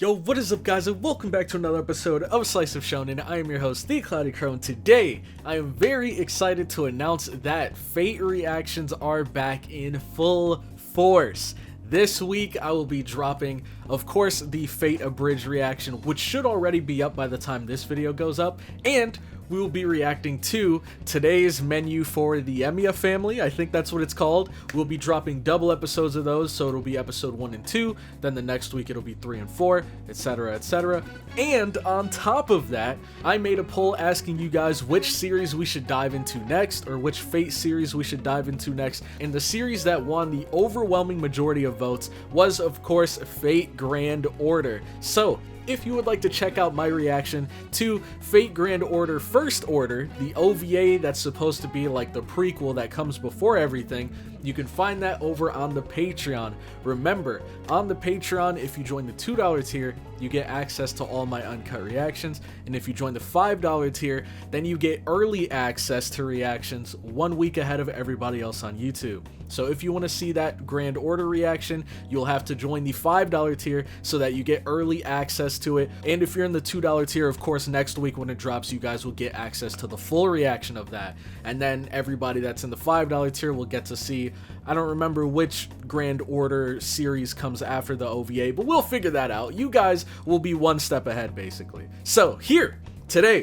Yo, what is up guys, and welcome back to another episode of Slice of Shonen. I am your host, The Cloudy Crow, and today I am very excited to announce that Fate reactions are back in full force. This week I will be dropping, of course, the Fate Abridged reaction, which should already be up by the time this video goes up, and we will be reacting to today's menu for the Emiya family. I think that's what it's called. We'll be dropping double episodes of those, so it'll be episode 1 and 2, then the next week it'll be 3 and 4, etc, etc. And on top of that, I made a poll asking you guys which series we should dive into next, or which Fate series we should dive into next, and the series that won the overwhelming majority of votes was, of course, Fate Grand Order. So, if you would like to check out my reaction to Fate Grand Order First Order, the OVA that's supposed to be like the prequel that comes before everything, you can find that over on the Patreon. Remember, on the Patreon, if you join the $2 tier, you get access to all my uncut reactions, and if you join the $5 tier, then you get early access to reactions 1 week ahead of everybody else on YouTube. So if you want to see that Grand Order reaction, you'll have to join the $5 tier so that you get early access to it. And if you're in the $2 tier, of course, next week when it drops, you guys will get access to the full reaction of that. And then everybody that's in the $5 tier will get to see, I don't remember which Grand Order series comes after the OVA, but we'll figure that out. You guys will be one step ahead, basically. So here, today,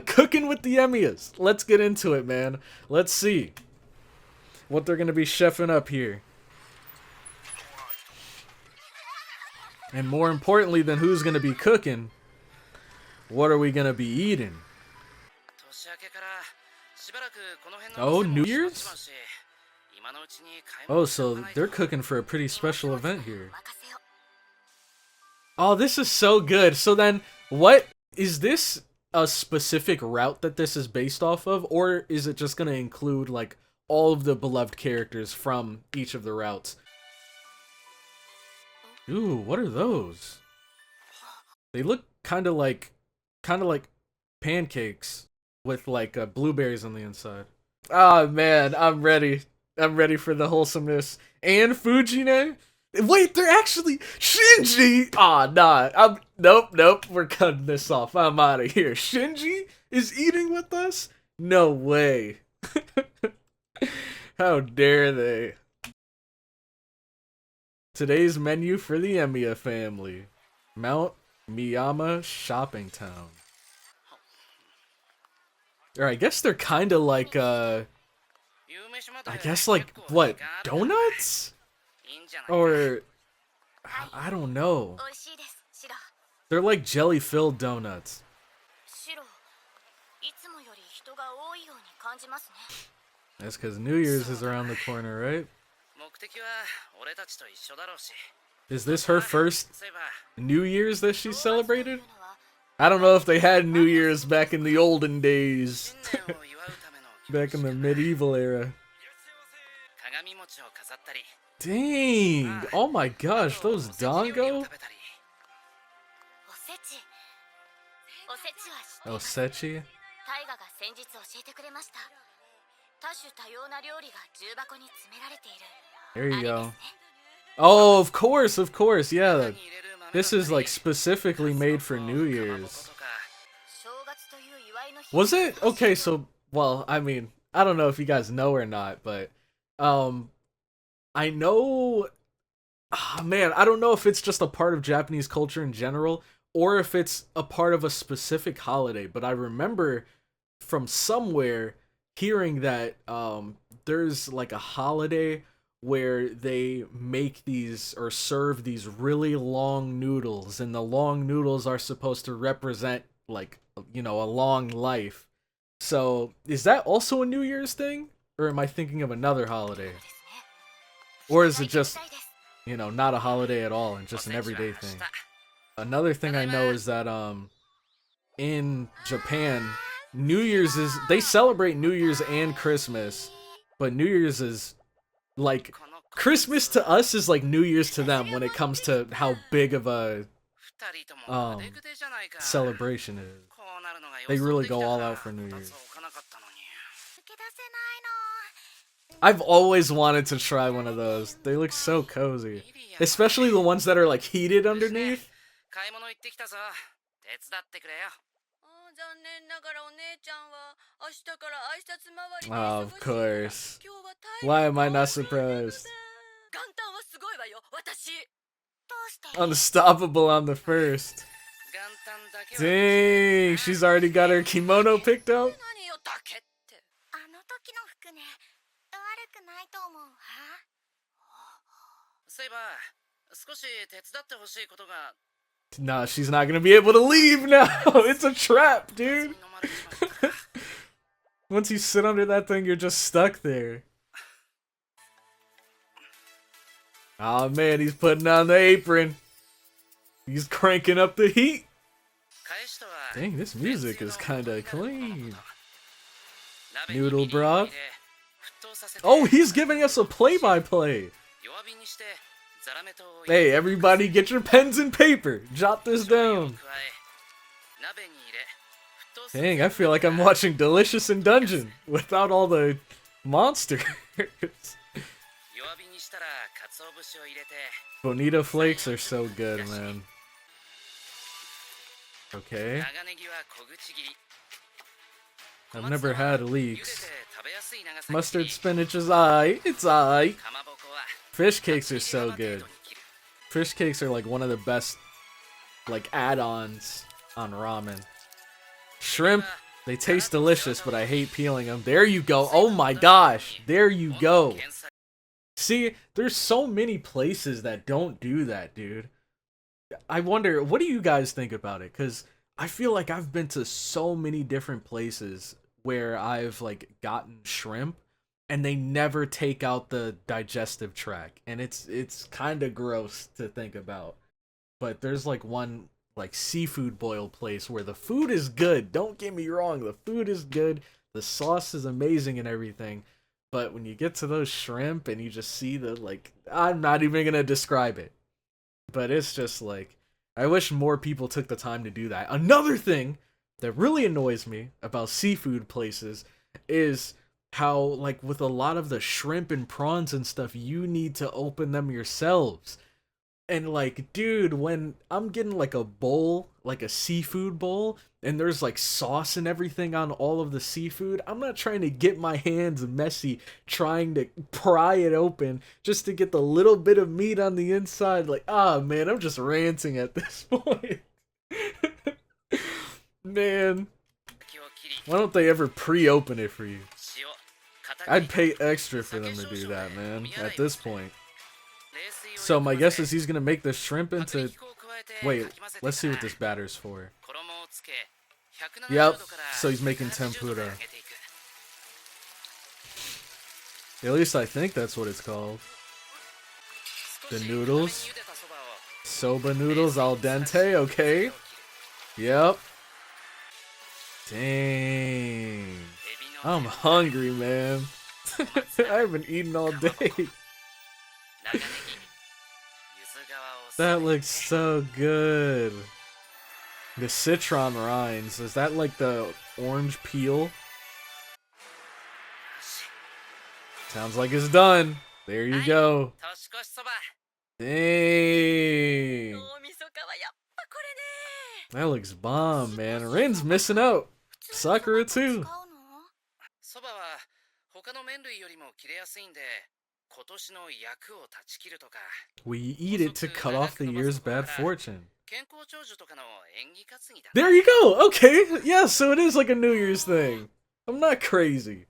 cooking with the Emiyas. Let's get into it, man. Let's see what they're gonna be chefing up here. And more importantly than who's gonna be cooking, what are we gonna be eating? Oh, New Year's? Oh, so they're cooking for a pretty special event here. Oh, this is so good. So then, what is this a specific route that this is based off of, or is it just gonna include like all of the beloved characters from each of the routes? Ooh, what are those? They look kind of like pancakes with like blueberries on the inside. Oh man, I'm ready. I'm ready for the wholesomeness. And Fujine? Wait, they're actually Shinji. Ah, nah. Nope. We're cutting this off. I'm out of here. Shinji is eating with us? No way. How dare they? Today's menu for the Emiya family. Mount Miyama Shopping Town. Or I guess they're kind of like, I guess like, what, donuts? Or, I don't know. They're like jelly-filled donuts. That's because New Year's is around the corner, right? Is this her first New Year's that she celebrated? I don't know if they had New Year's back in the olden days. Back in the medieval era. Dang! Oh my gosh, those dango? Osechi? There you go. Oh, of course, yeah. This is like specifically made for New Year's. Was it? Okay, so, well, I mean, I don't know if you guys know or not, but, I know, man, I don't know if it's just a part of Japanese culture in general, or if it's a part of a specific holiday, but I remember from somewhere hearing that, there's like a holiday where they make these or serve these really long noodles, and the long noodles are supposed to represent like, you know, a long life. So is that also a New Year's thing, or am I thinking of another holiday? Or is it just, you know, not a holiday at all and just an everyday thing? Another thing I know is that in Japan, New Year's is, they celebrate New Year's and Christmas, but New Year's is like, Christmas to us is like New Year's to them when it comes to how big of a celebration it is. They really go all out for New Year's. I've always wanted to try one of those. They look so cozy. Especially the ones that are like heated underneath. Oh, of course. Why am I not surprised? Unstoppable on the first. Dang, she's already got her kimono picked out? Nah, she's not gonna be able to leave now. It's a trap, dude. Once you sit under that thing, you're just stuck there. Oh man, he's putting on the apron. He's cranking up the heat. Dang, this music is kinda clean. Noodle broth. Oh, he's giving us a play-by-play. Hey, everybody get your pens and paper. Jot this down. Dang, I feel like I'm watching Delicious in Dungeon without all the monsters. Bonita flakes are so good, man. Okay. I've never had leeks. Mustard spinach is aight. It's aight. Fish cakes are so good. Fish cakes are like one of the best like add-ons on ramen. Shrimp, they taste delicious, but I hate peeling them. There you go. Oh my gosh. There you go. See, there's so many places that don't do that, dude. I wonder, what do you guys think about it? Because I feel like I've been to so many different places where I've like gotten shrimp and they never take out the digestive tract, and it's kind of gross to think about. But there's like one like seafood boil place where the food is good. Don't get me wrong, the food is good, the sauce is amazing and everything. But when you get to those shrimp and you just see the like, I'm not even gonna describe it. But it's just like, I wish more people took the time to do that. Another thing that really annoys me about seafood places is how, like, with a lot of the shrimp and prawns and stuff, you need to open them yourselves. And, like, dude, when I'm getting, like, a bowl, like a seafood bowl, and there's, like, sauce and everything on all of the seafood, I'm not trying to get my hands messy trying to pry it open just to get the little bit of meat on the inside. Like, ah, man, I'm just ranting at this point. Man, why don't they ever pre-open it for you? I'd pay extra for them to do that, man, at this point. So my guess is he's gonna make the shrimp into... Wait, let's see what this batter's for. Yep, so he's making tempura. At least I think that's what it's called. The noodles. Soba noodles al dente, okay. Yep. Dang. I'm hungry, man. I haven't eaten all day. That looks so good. The citron rinds, is that like the orange peel? Sounds like it's done. There you go. Dang. That looks bomb, man. Rin's missing out. Sakura too. We eat it to cut off the year's bad fortune. There you go. Okay. Yeah, so it is like a New Year's thing. I'm not crazy.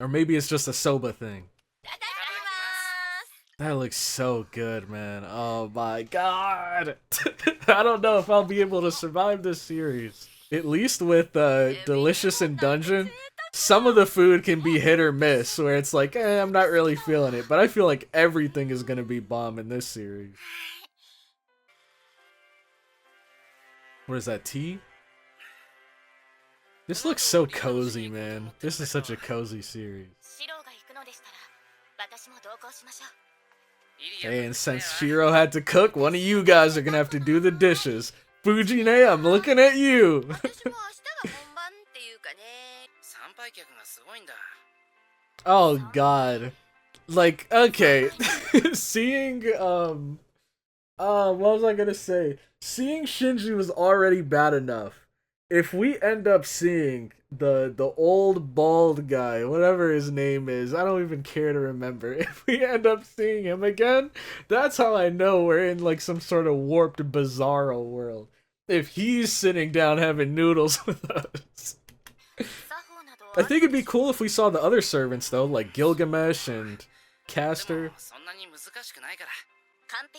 Or maybe it's just a soba thing. That looks so good, man. Oh my god. I don't know if I'll be able to survive this series. At least with Delicious in Dungeon, some of the food can be hit or miss, where it's like, I'm not really feeling it. But I feel like everything is gonna be bomb in this series. What is that, tea? This looks so cozy, man. This is such a cozy series. Hey, and since Shiro had to cook, one of you guys are gonna have to do the dishes. Fujine, I'm looking at you. Oh god. Like, okay. Seeing, what was I gonna say? Seeing Shinji was already bad enough. If we end up seeing the old bald guy, whatever his name is, I don't even care to remember. If we end up seeing him again, that's how I know we're in like some sort of warped bizarro world. If he's sitting down having noodles with us. I think it'd be cool if we saw the other servants though, like Gilgamesh and Castor.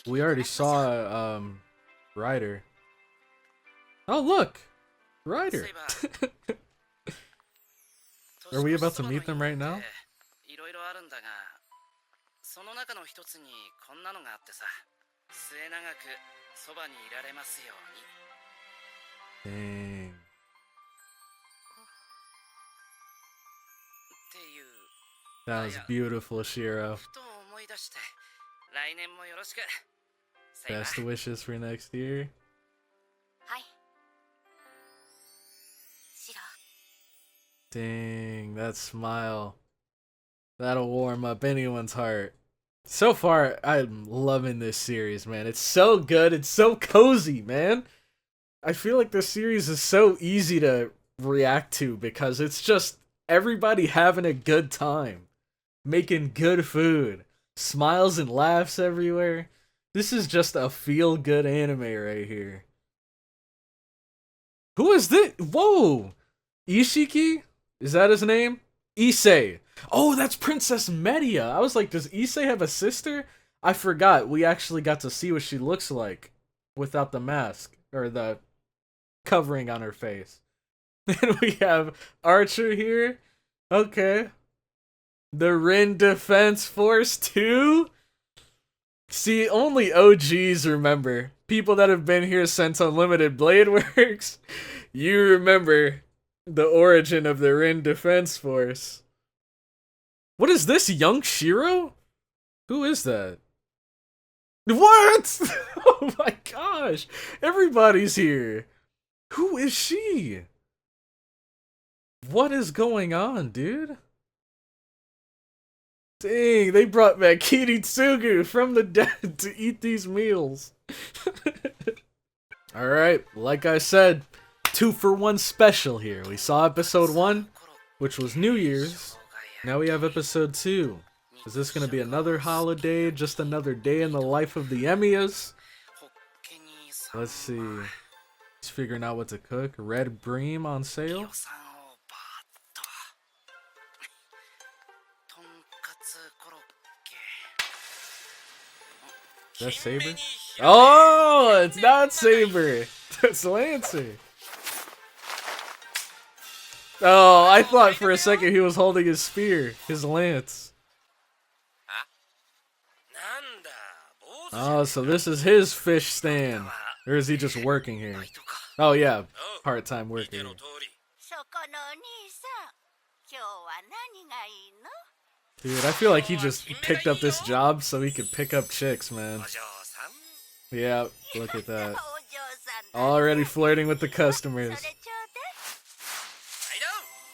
We already saw Ryder. Oh look! Ryder! Are we about to meet them right now? Dang. That was beautiful, Shiro. Best wishes for next year. Dang, that smile. That'll warm up anyone's heart. So far, I'm loving this series, man. It's so good. It's so cozy, man. I feel like this series is so easy to react to because it's just everybody having a good time. Making good food. Smiles and laughs everywhere. This is just a feel-good anime right here. Who is this? Whoa! Ishiki? Is that his name? Issei. Oh, that's Princess Media. I was like, does Issei have a sister? I forgot. We actually got to see what she looks like without the mask or the covering on her face. And we have Archer here. Okay. The Rin Defense Force 2? See, only OGs remember. People that have been here since Unlimited Blade Works. You remember the origin of the Rin Defense Force. What is this, young Shiro? Who is that? What? Oh my gosh. Everybody's here. Who is she? What is going on, dude? Dang, they brought back Kiritsugu from the dead to eat these meals. Alright, like I said, 2-for-1 special here. We saw episode 1, which was New Year's. Now we have episode 2. Is this going to be another holiday? Just another day in the life of the Emiyas? Let's see. Just figuring out what to cook. Red bream on sale. Is that Saber? Oh, it's not Saber. That's Lancer. Oh, I thought for a second he was holding his spear, his lance. Oh, so this is his fish stand. Or is he just working here? Oh yeah, part-time worker. Dude, I feel like he just picked up this job so he could pick up chicks, man. Yeah, look at that. Already flirting with the customers.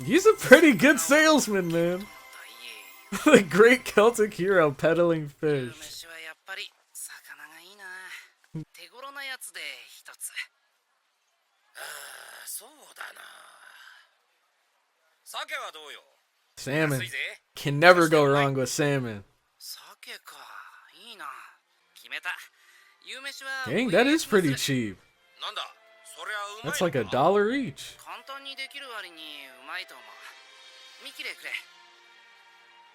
He's a pretty good salesman, man. The great Celtic hero peddling fish. Salmon. Can never go wrong with salmon. Dang, that is pretty cheap. That's like $1 each.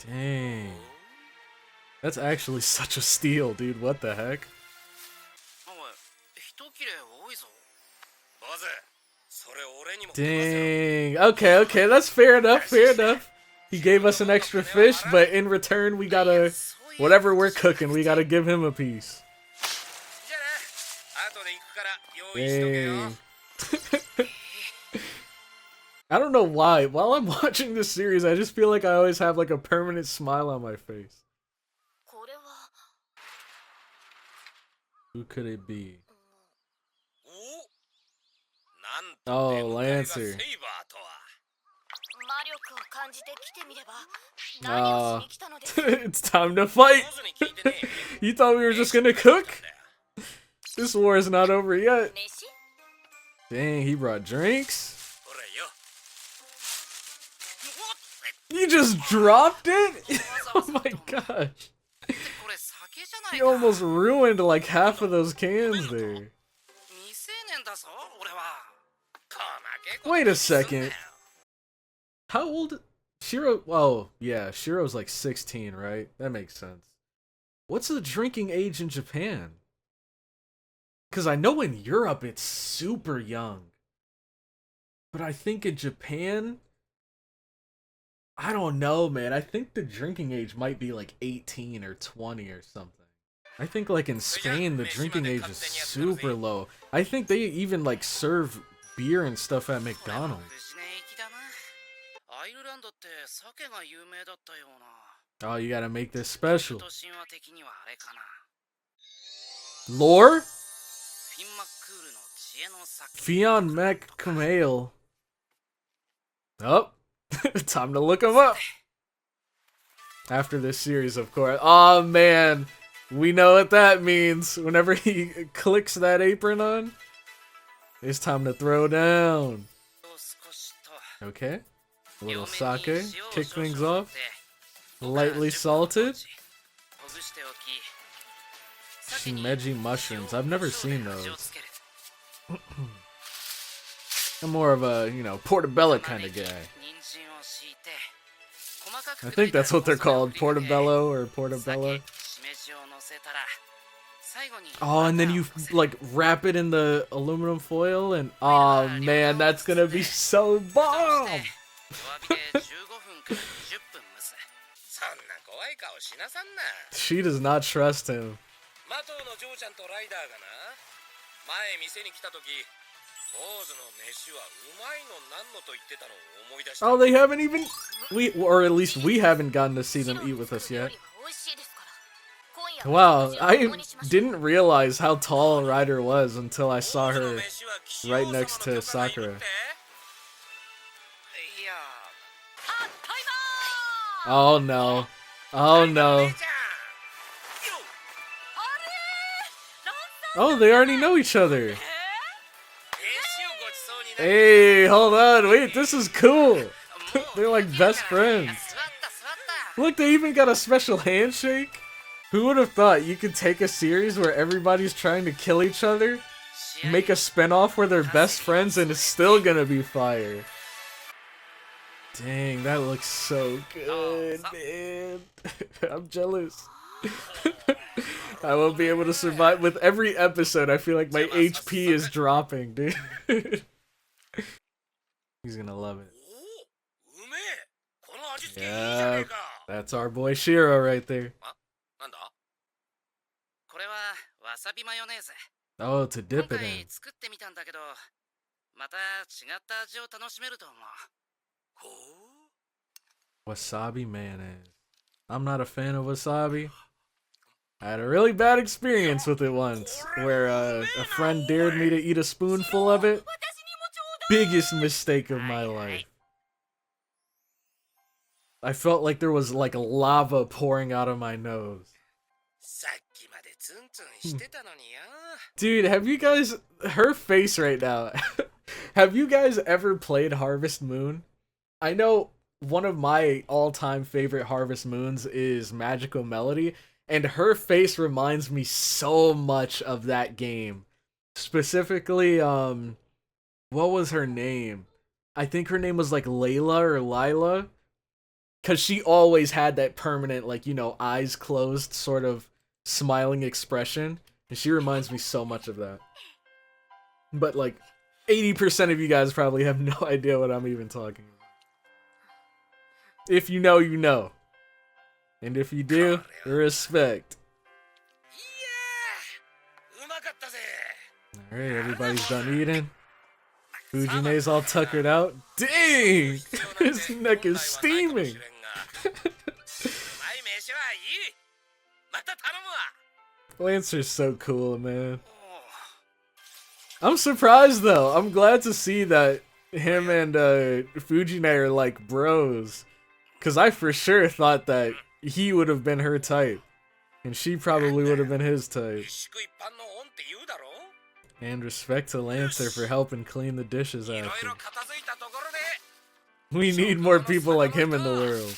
Dang. That's actually such a steal, dude. What the heck? Dang. Okay, that's fair enough, He gave us an extra fish, but in return we gotta, whatever we're cooking, we gotta give him a piece. Dang. I don't know why. While I'm watching this series, I just feel like I always have like a permanent smile on my face. Who could it be? Oh, Lancer. It's time to fight! You thought we were just gonna cook? This war is not over yet. Dang, he brought drinks? You just dropped it? Oh my gosh. You almost ruined like half of those cans there. Wait a second. How old? Shiro? Oh, yeah, Shiro's like 16, right? That makes sense. What's the drinking age in Japan? Because I know in Europe it's super young. But I think in Japan, I don't know, man. I think the drinking age might be like 18 or 20 or something. I think like in Spain, the drinking age is super low. I think they even like serve beer and stuff at McDonald's. Oh, you gotta make this special. Lore? Fion Mech Kamale. Oh, time to look him up. After this series, of course. Oh man, we know what that means. Whenever he clicks that apron on, it's time to throw down. Okay, a little sake, kick things off. Lightly salted. Shimeji mushrooms. I've never seen those. I'm more of a, you know, portobello kind of guy. I think that's what they're called, portobello or portobello. Oh, and then you like wrap it in the aluminum foil and oh man, that's gonna be so bomb. She does not trust him. Oh, they haven't even or at least we haven't gotten to see them eat with us yet. Wow, I didn't realize how tall Ryder was until I saw her right next to Sakura. Oh no. Oh no. Oh, they already know each other. Hey, hold on, wait, this is cool. They're like best friends. Look, they even got a special handshake. Who would have thought you could take a series where everybody's trying to kill each other, make a spinoff where they're best friends, and it's still gonna be fire. Dang, that looks so good, man. I'm jealous. I won't be able to survive. With every episode, I feel like my HP is dropping, dude. He's gonna love it. Yeah, that's our boy Shiro right there. Oh, to dip it in. Wasabi mayonnaise. I'm not a fan of wasabi. I had a really bad experience with it once, where a friend dared me to eat a spoonful of it. Biggest mistake of my life. I felt like there was like lava pouring out of my nose. Dude, have you guys... Her face right now. Have you guys ever played Harvest Moon? I know one of my all-time favorite Harvest Moons is Magical Melody, and her face reminds me so much of that game. Specifically, what was her name? I think her name was like Layla or Lila. Because she always had that permanent, like, you know, eyes closed sort of smiling expression. And she reminds me so much of that. But, like, 80% of you guys probably have no idea what I'm even talking about. If you know, you know. And if you do, respect. Alright, everybody's done eating. Fujine's all tuckered out. Dang! His neck is steaming! Lancer's so cool, man. I'm surprised though. I'm glad to see that him and Fujine are like bros. Cause I for sure thought that he would have been her type. And she probably would have been his type. And respect to Lancer for helping clean the dishes after. We need more people like him in the world.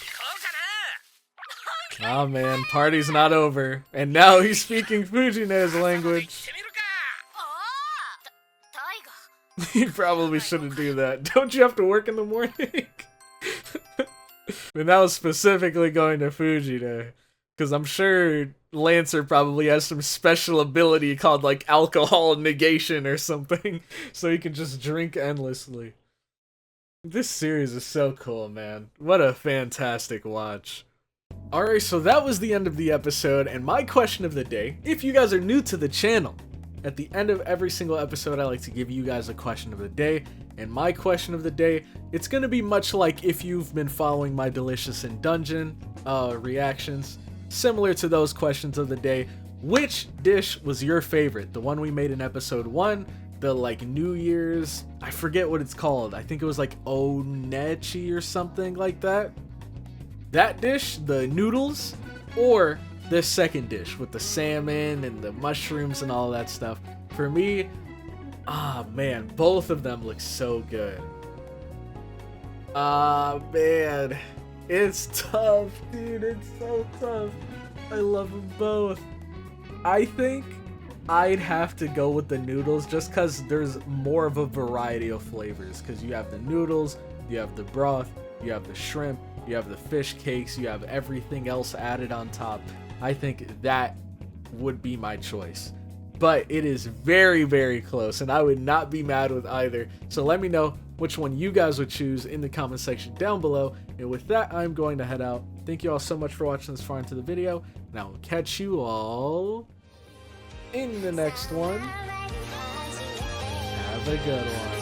Ah man, party's not over. And now he's speaking Fujine's language. He probably shouldn't do that. Don't you have to work in the morning? And that was specifically going to Fujine. Because I'm sure Lancer probably has some special ability called like alcohol negation or something. So he can just drink endlessly. This series is so cool, man. What a fantastic watch. Alright, so that was the end of the episode, and my question of the day, if you guys are new to the channel, at the end of every single episode I like to give you guys a question of the day, and my question of the day, it's gonna be much like if you've been following my Delicious in Dungeon reactions, similar to those questions of the day. Which dish was your favorite? The one we made in episode 1, the like New Year's, I forget what it's called, I think it was like onechi or something like that. That dish, the noodles, or this second dish with the salmon and the mushrooms and all that stuff. For me, man, both of them look so good. Man, it's tough, dude, it's so tough. I love them both. I think I'd have to go with the noodles just because there's more of a variety of flavors, because you have the noodles, you have the broth, you have the shrimp, you have the fish cakes, you have everything else added on top. I think that would be my choice. But it is very, very close, and I would not be mad with either. So let me know which one you guys would choose in the comment section down below. And with that, I'm going to head out. Thank you all so much for watching this far into the video, and I will catch you all in the next one. Have a good one.